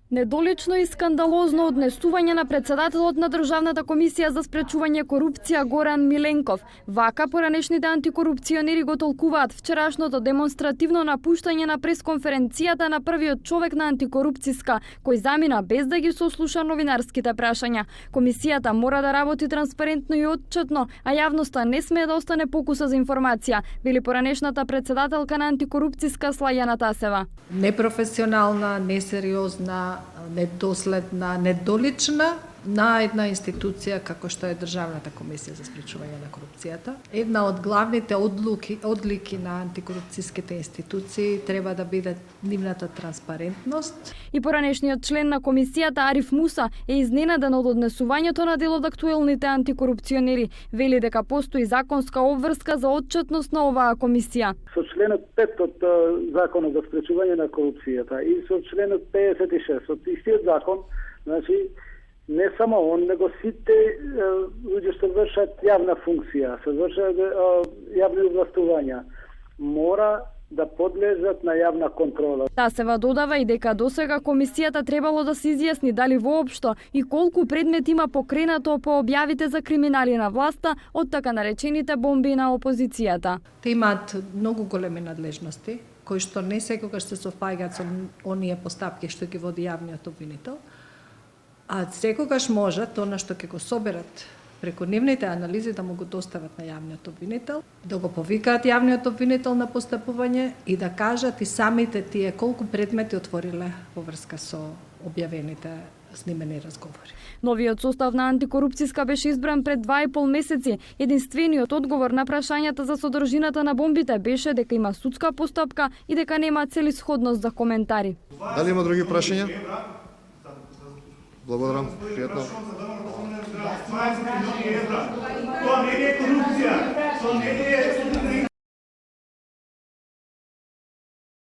Недолично и скандалозно однесување на председателот на Државната комисија за спречување корупција Горан Миленков. Вака поранешните антикорупционери го толкуваат вчерашното демонстративно напуштање на пресконференцијата на првиот човек на антикорупцијска, кој замина без да ги сослуша новинарските прашања. Комисијата мора да работи транспарентно и отчетно, а јавноста не смее да остане покуса за информација, вели поранешната председателка на антикорупцијска Слајана Тасева. Непрофесионална, несериозна, недоследна, недолична на една институција како што е Државната комисија за спречување на корупцијата. Една од главните одлики на антикорупцијските институции треба да биде нивната транспарентност. И поранешниот член на комисијата Ариф Муса е изненаден од однесувањето на дел од актуелните антикорупционери. Вели дека постои законска обврска за отчетност на оваа комисија. Со членот 5 од Законот за спречување на корупцијата и со членот 56 од истиот закон, значи не само он, него сите луѓе што вршат јавна функција, се вршат јавни овластувања, мора да подлежат на јавна контрола. Тасева додава и дека досега комисијата требало да се изјасни дали воопшто и колку предмет има покренато по објавите за криминали на власта од така наречените бомби на опозицијата. Те имаат многу големи надлежности, кои што не секогаш се совпаѓаат со оние постапки што ги води јавниот обвинител, а секогаш можат она што ќе го соберат преку нивните анализи да му го достават на јавниот обвинител, да го повикаат јавниот обвинител на постапување и да кажат и самите тие колку предмети отвориле во врска со објавените снимени разговори. Новиот состав на антикорупцијска беше избран пред 2,5 месеци. Единствениот одговор на прашањата за содржината на бомбите беше дека има судска постапка и дека нема целисходност за коментари. Дали има други прашања? Благодарам, пријатно. Това не е корупция, това не е